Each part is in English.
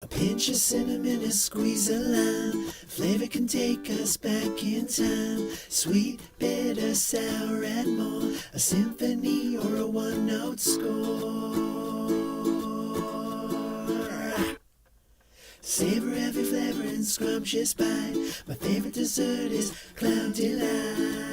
A pinch of cinnamon, a squeeze of lime. Flavor can take us back in time. Sweet, bitter, sour, and more. A symphony or a one-note score. Savor every flavor and scrumptious bite. My favorite dessert is Cloud Delight.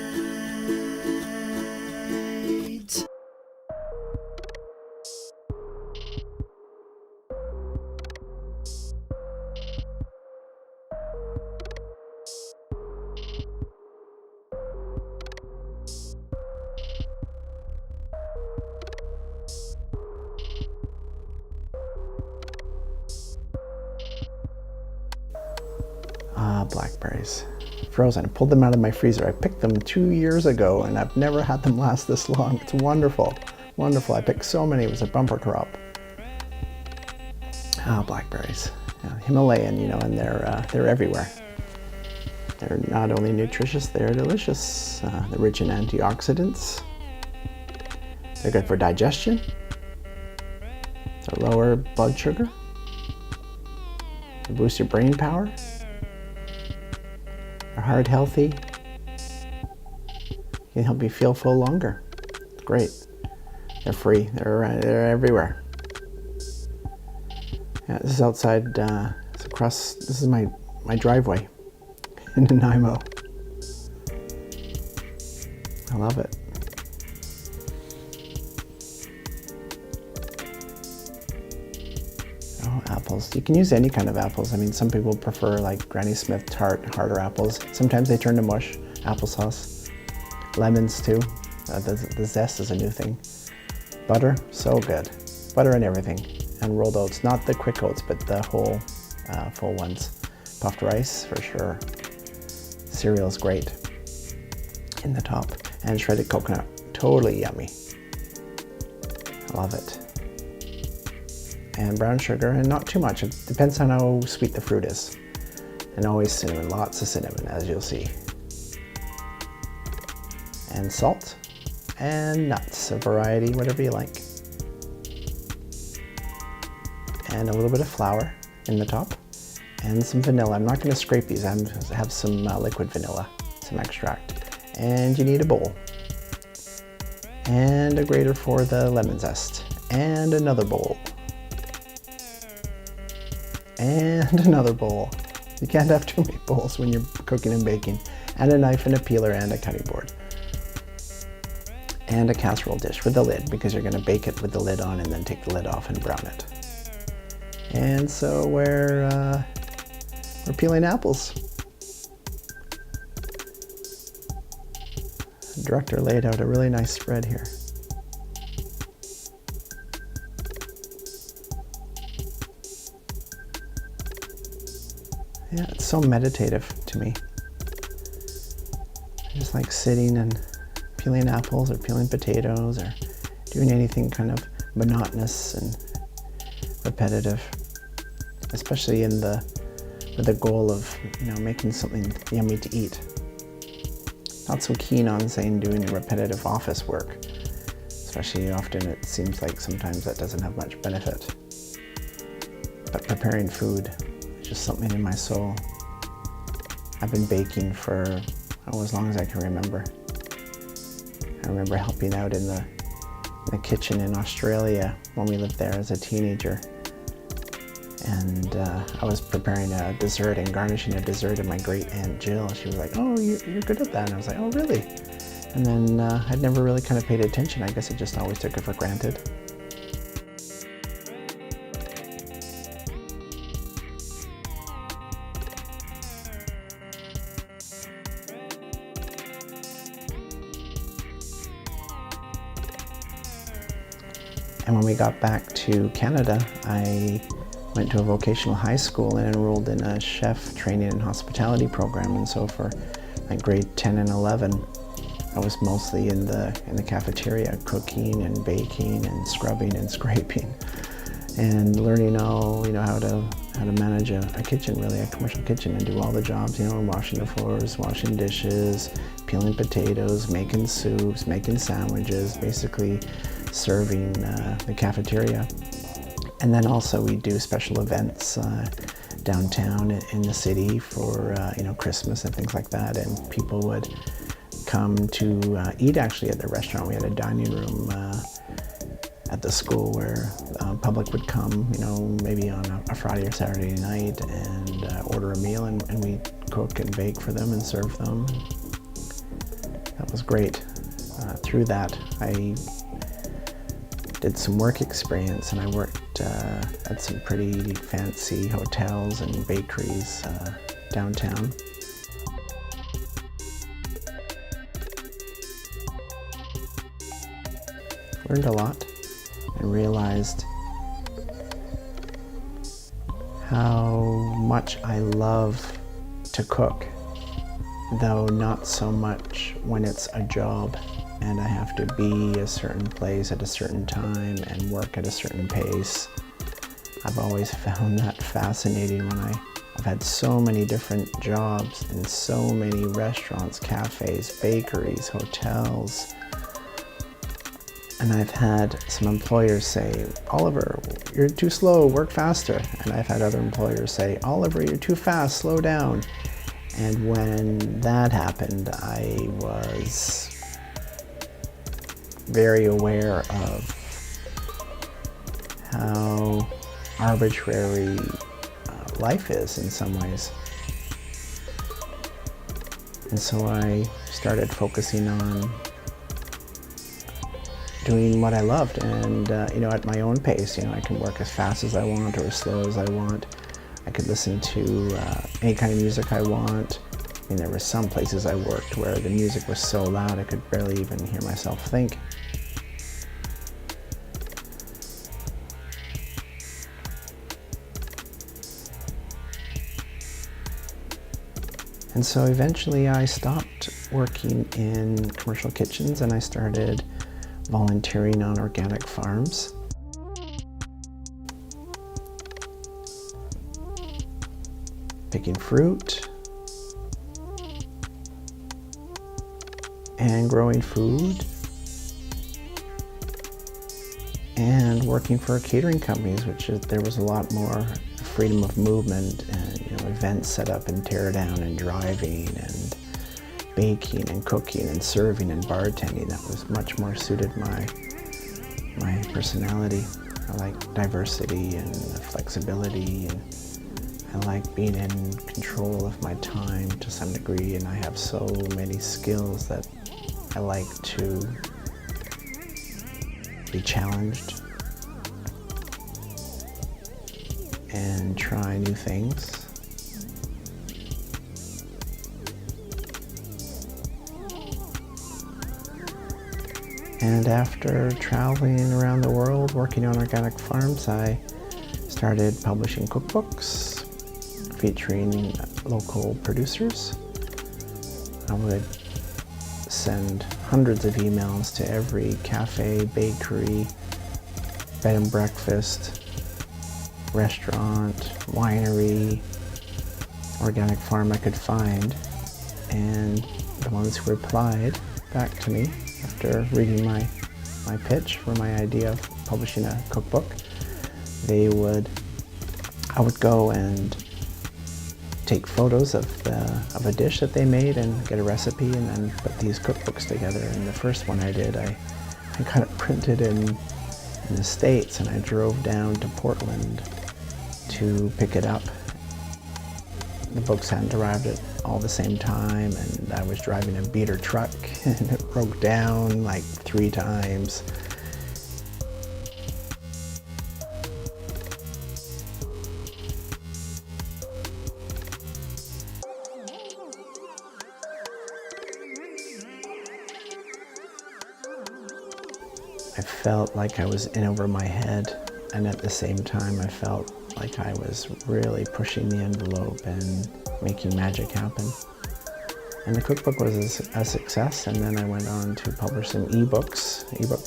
Blackberries. Frozen. I pulled them out of my freezer. I picked them 2 years ago and I've never had them last this long. It's wonderful. Wonderful. I picked so many. It was a bumper crop. Blackberries. Yeah, Himalayan, and they're everywhere. They're not only nutritious, they're delicious. They're rich in antioxidants. They're good for digestion. They lower blood sugar. They boost your brain power. They're heart healthy. Can help you feel full longer. It's great. They're free. They're everywhere. Yeah, this is outside. It's across. This is my driveway in Nanaimo. I love it. Apples. You can use any kind of apples. I mean, some people prefer like Granny Smith tart, harder apples. Sometimes they turn to mush, applesauce. Lemons too. The zest is a new thing. Butter, so good. Butter and everything. And rolled oats, not the quick oats, but the whole full ones. Puffed rice for sure. Cereal is great. In the top. And shredded coconut, totally yummy. I love it. And brown sugar, and not too much. It depends on how sweet the fruit is. And always cinnamon, lots of cinnamon, as you'll see. And salt, and nuts, a variety, whatever you like. And a little bit of flour in the top, and some vanilla. I'm not going to scrape these, I have some liquid vanilla, some extract. And you need a bowl. And a grater for the lemon zest. And another bowl. And another bowl. You can't have too many bowls when you're cooking and baking. And a knife and a peeler and a cutting board. And a casserole dish with the lid, because you're going to bake it with the lid on and then take the lid off and brown it. And so we're peeling apples. The director laid out a really nice spread here. Yeah, it's so meditative to me. I just like sitting and peeling apples or peeling potatoes or doing anything kind of monotonous and repetitive, especially with the goal of making something yummy to eat. Not so keen on doing repetitive office work, especially often it seems like sometimes that doesn't have much benefit. But preparing food, just something in my soul. I've been baking for as long as I can remember. I remember helping out in the kitchen in Australia when we lived there as a teenager. And I was preparing a dessert and garnishing a dessert, and my great aunt Jill, she was like, "Oh, you're good at that." And I was like, "Oh, really?" And then I'd never really kind of paid attention. I guess I just always took it for granted. And when we got back to Canada, I went to a vocational high school and enrolled in a chef training and hospitality program. And so for like grade 10 and 11, I was mostly in the cafeteria, cooking and baking and scrubbing and scraping, and learning all how to manage a kitchen, really a commercial kitchen, and do all the jobs, washing the floors, washing dishes, peeling potatoes, making soups, making sandwiches, basically serving the cafeteria. And then also we do special events downtown in the city for Christmas and things like that, and people would come to eat actually at the restaurant. We had a dining room at the school where public would come, maybe on a Friday or Saturday night and order a meal, and we cook and bake for them and serve them. That was great. Through that, I did some work experience, and I worked at some pretty fancy hotels and bakeries downtown. Learned a lot and realized how much I love to cook, though not so much when it's a job and I have to be a certain place at a certain time and work at a certain pace. I've always found that fascinating when I've had so many different jobs in so many restaurants, cafes, bakeries, hotels. And I've had some employers say, Oliver, you're too slow, work faster. And I've had other employers say, Oliver, you're too fast, slow down. And when that happened, I was very aware of how arbitrary life is in some ways. And so I started focusing on doing what I loved, and at my own pace. I can work as fast as I want or as slow as I want. I could listen to any kind of music I want. There were some places I worked where the music was so loud I could barely even hear myself think. And so eventually I stopped working in commercial kitchens and I started volunteering on organic farms. Picking fruit and growing food and working for catering companies, there was a lot more freedom of movement and events set up and tear down and driving and baking and cooking and serving and bartending. That was much more suited my personality. I like diversity and flexibility, and I like being in control of my time to some degree, and I have so many skills that I like to be challenged and try new things. And after traveling around the world working on organic farms, I started publishing cookbooks featuring local producers. I would send hundreds of emails to every cafe, bakery, bed and breakfast, restaurant, winery, organic farm I could find, and the ones who replied back to me after reading my pitch for my idea of publishing a cookbook, I would go and take photos of a dish that they made and get a recipe and then put these cookbooks together. And the first one I did, I got it printed in the States, and I drove down to Portland to pick it up. The books hadn't arrived at all the same time, and I was driving a beater truck and it broke down like 3 times. I felt like I was in over my head, and at the same time I felt like I was really pushing the envelope and making magic happen. And the cookbook was a success, and then I went on to publish some ebook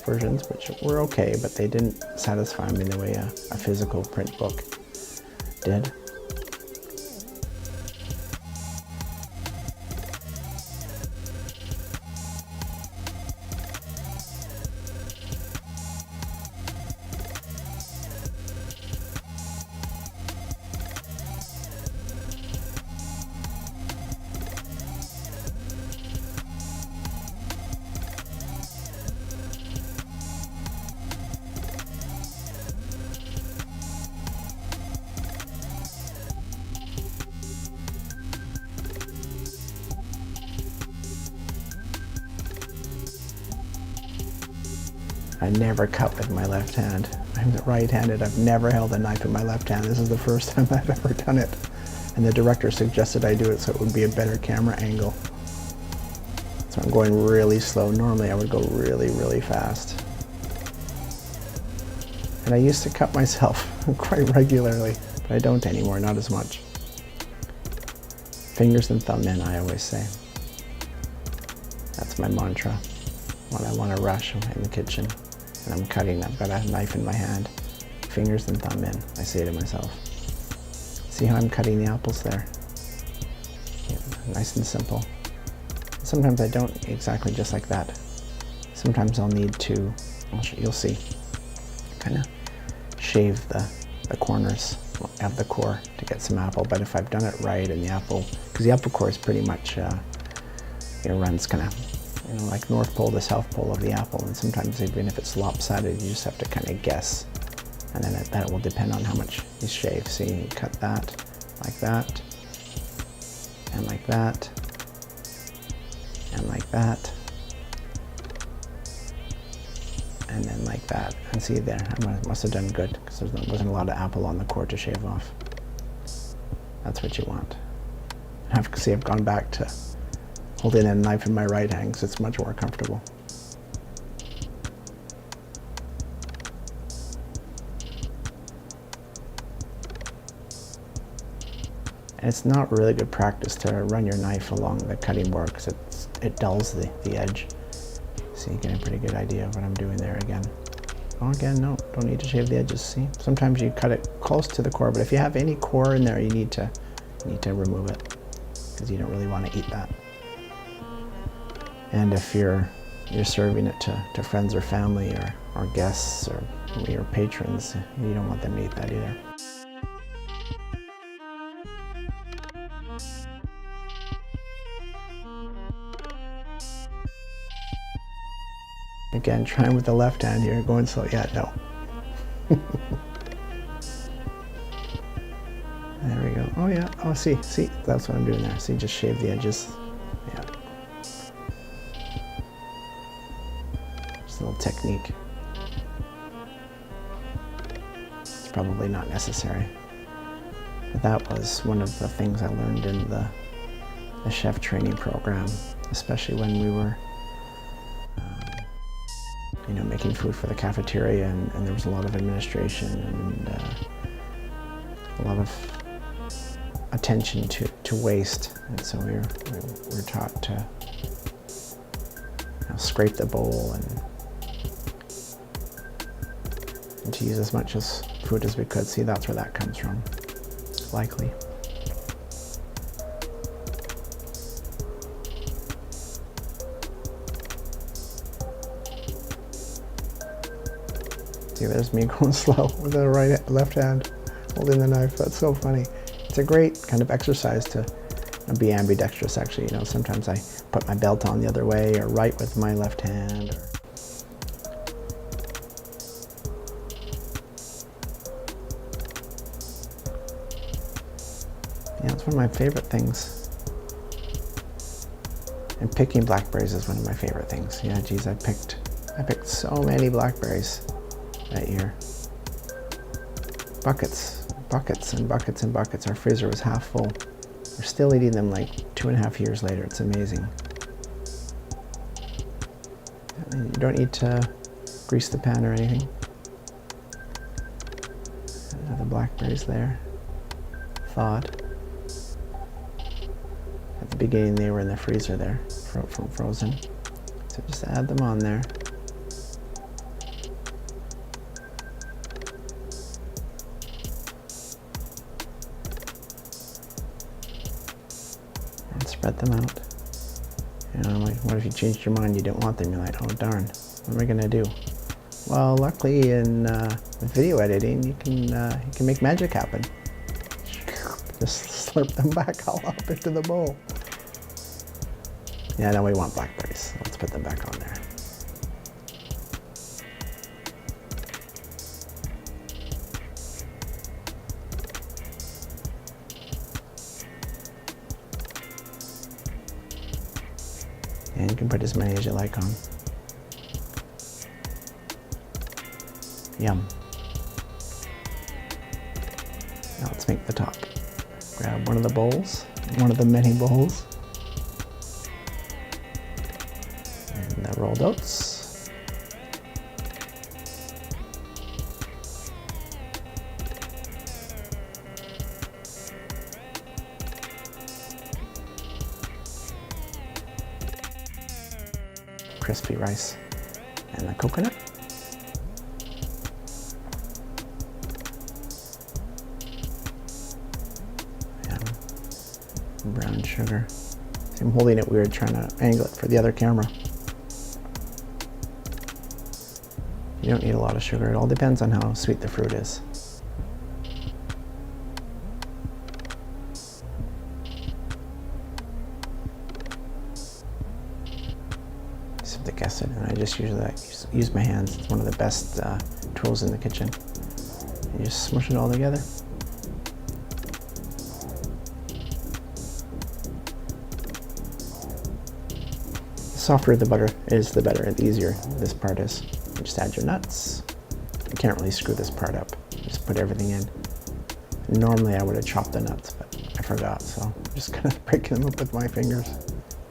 versions, which were okay, but they didn't satisfy me the way a physical print book did. I never cut with my left hand. I'm right-handed. I've never held a knife in my left hand. This is the first time I've ever done it. And the director suggested I do it so it would be a better camera angle. So I'm going really slow. Normally I would go really, really fast. And I used to cut myself quite regularly, but I don't anymore, not as much. Fingers and thumb in, I always say. That's my mantra when I want to rush in the kitchen and I'm cutting. I've got a knife in my hand. Fingers and thumb in, I say to myself. See how I'm cutting the apples there? Yeah, nice and simple. Sometimes I don't exactly just like that. Sometimes I'll need to, you'll see, kind of shave the corners of the core to get some apple. But if I've done it right and the apple, because the apple core is pretty much, it runs kind of, like North Pole to South Pole of the apple. And sometimes even if it's lopsided, you just have to kind of guess. And then that will depend on how much you shave. See, you cut that, like that, and like that, and like that, and then like that. And see there, I must have done good because there wasn't a lot of apple on the core to shave off. That's what you want. I've gone back to holding a knife in my right hand because it's much more comfortable. And it's not really good practice to run your knife along the cutting board because it dulls the edge. So you get a pretty good idea of what I'm doing there again. Oh, again, no, don't need to shave the edges, see? Sometimes you cut it close to the core, but if you have any core in there, you need to remove it because you don't really want to eat that. And if you're serving it to friends or family or guests or your patrons, you don't want them to eat that either. Again, trying with the left hand here, going slow. Yeah, no. There we go. Oh yeah. Oh, see, that's what I'm doing there. See, just shave the edges. Yeah. Just a little technique. It's probably not necessary. But that was one of the things I learned in the chef training program, especially when we were making food for the cafeteria, and there was a lot of administration and a lot of attention to waste, and so we were taught to scrape the bowl and to use as much food as we could. See, that's where that comes from, likely. See, there's me going slow with the left hand holding the knife. That's so funny. It's a great kind of exercise to be ambidextrous, actually. Sometimes I put my belt on the other way or write with my left hand. Yeah, it's one of my favorite things. And picking blackberries is one of my favorite things. Yeah, geez, I picked so many blackberries that year. Buckets and buckets and buckets. Our freezer was half full. We're still eating them like 2.5 years later. It's amazing. You don't need to grease the pan or anything. The blackberries there, thawed. At the beginning they were in the freezer there, from frozen. So just add them on there. Spread them out. I'm like, what if you changed your mind, you didn't want them? You're like, oh darn, what am I gonna do? Well, luckily in video editing, you can make magic happen. Just slurp them back all up into the bowl. Yeah, now we want blackberries. Let's put them back on there. And you can put as many as you like on. Yum. Now let's make the top. Grab one of the bowls, one of the many bowls, and the rolled oats. Crispy rice and the coconut. Brown sugar. See, I'm holding it weird, trying to angle it for the other camera. You don't need a lot of sugar. It all depends on how sweet the fruit is. Citric acid, and I just usually use my hands. It's one of the best tools in the kitchen. You just smush it all together. The softer the butter is, the better and easier this part is. You just add your nuts. You can't really screw this part up. Just put everything in. Normally I would have chopped the nuts, but I forgot, so I'm just kind of breaking them up with my fingers.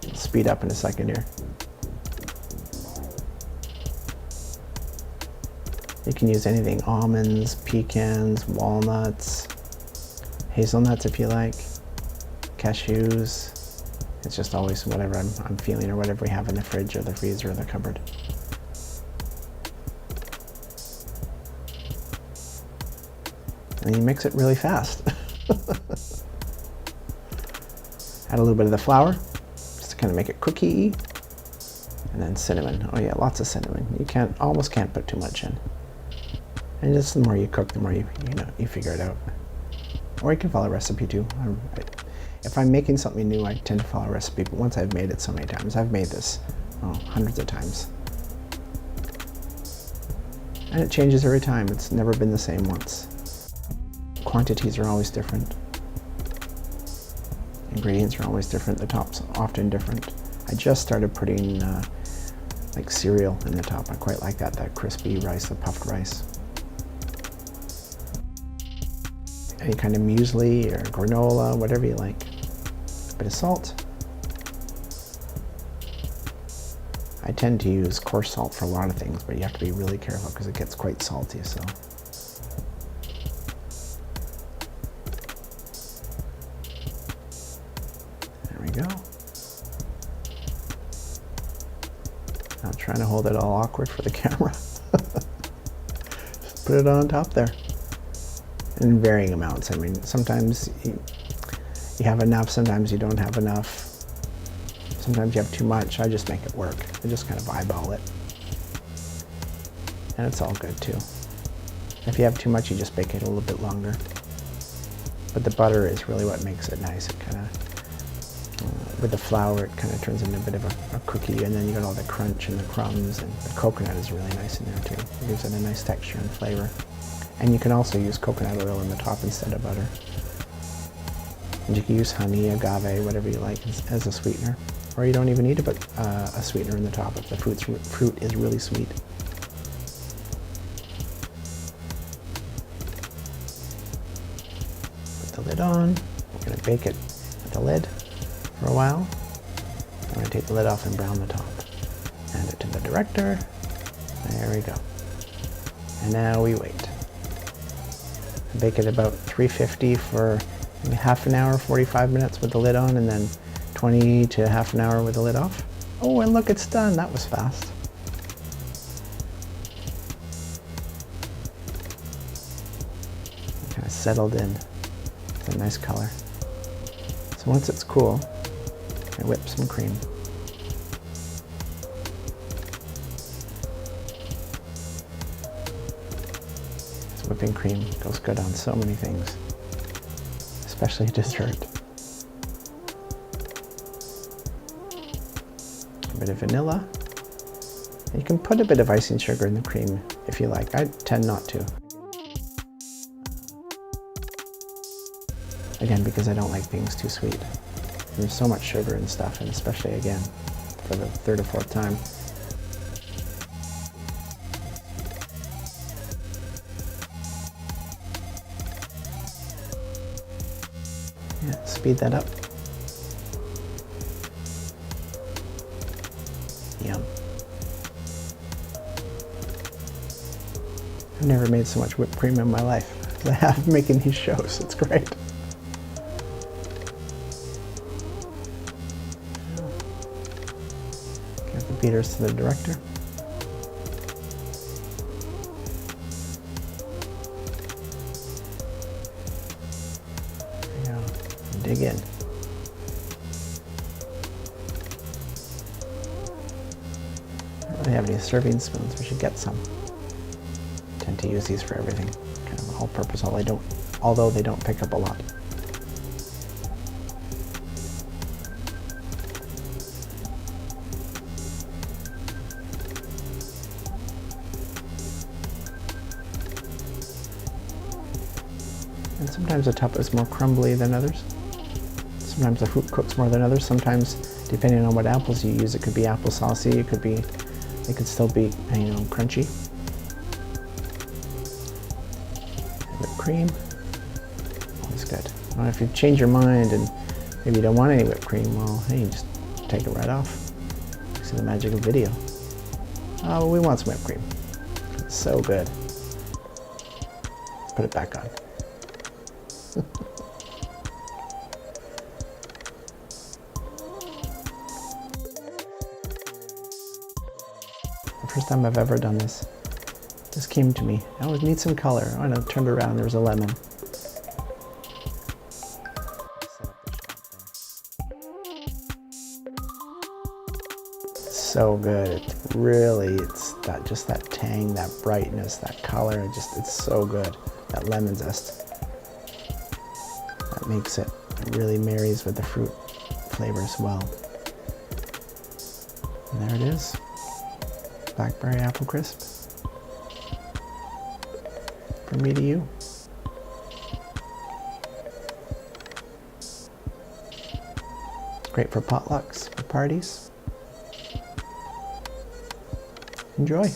I'll speed up in a second here. You can use anything, almonds, pecans, walnuts, hazelnuts if you like, cashews. It's just always whatever I'm feeling or whatever we have in the fridge or the freezer or the cupboard. And you mix it really fast. Add a little bit of the flour, just to kind of make it cookie-y. And then cinnamon. Oh yeah, lots of cinnamon. You almost can't put too much in. And just the more you cook, the more you figure it out. Or you can follow a recipe too. If I'm making something new, I tend to follow a recipe, but once I've made it so many times, I've made this hundreds of times. And it changes every time. It's never been the same once. Quantities are always different. Ingredients are always different. The top's often different. I just started putting like cereal in the top. I quite like that crispy rice, the puffed rice. Any kind of muesli or granola, whatever you like. A bit of salt. I tend to use coarse salt for a lot of things, but you have to be really careful because it gets quite salty, so. There we go. I'm trying to hold it all awkward for the camera. Just put it on top there. In varying amounts. I mean, sometimes you have enough, sometimes you don't have enough. Sometimes you have too much. I just make it work. I just kind of eyeball it. And it's all good too. If you have too much, you just bake it a little bit longer. But the butter is really what makes it nice. It kind of, with the flour, it kind of turns into a bit of a cookie, and then you got all the crunch and the crumbs, and the coconut is really nice in there too. It gives it a nice texture and flavor. And you can also use coconut oil in the top instead of butter. And you can use honey, agave, whatever you like as a sweetener. Or you don't even need to put a sweetener in the top if the fruit is really sweet. Put the lid on. We're going to bake it with the lid for a while. I'm going to take the lid off and brown the top. Add it to the director. There we go. And now we wait. Bake it about 350 for maybe half an hour, 45 minutes with the lid on, and then 20 to half an hour with the lid off. Oh, and look, it's done. That was fast. Kind of settled in. It's a nice color. So once it's cool, I whip some cream. Whipping cream goes good on so many things, especially dessert. A bit of vanilla. You can put a bit of icing sugar in the cream if you like. I tend not to. Again, because I don't like things too sweet. There's so much sugar and stuff, and especially again, for the third or fourth time. speed that up. Yum. I've never made so much whipped cream in my life as I have making these shows. It's great. Give the beaters to the director. There you go. And dig in. I don't really have any serving spoons. We should get some. I tend to use these for everything. Kind of all purpose, although they don't pick up a lot. And sometimes the top is more crumbly than others. Sometimes the fruit cooks more than others. Sometimes, depending on what apples you use, it could be apple saucy. It could still be, crunchy. Whipped cream, always good. Well, if you change your mind and maybe you don't want any whipped cream, well, hey, you just take it right off. See the magic of video. Oh, well, we want some whipped cream. It's so good. Put it back on. The first time I've ever done this, just came to me. Oh, it needs some color. Oh, and I turned around, there was a lemon. So good. It's just that tang, that brightness, that color. It's so good. That lemon zest. That makes it really marries with the fruit flavors well. And there it is. Blackberry apple crisp. From me to you. Great for potlucks, for parties. Enjoy.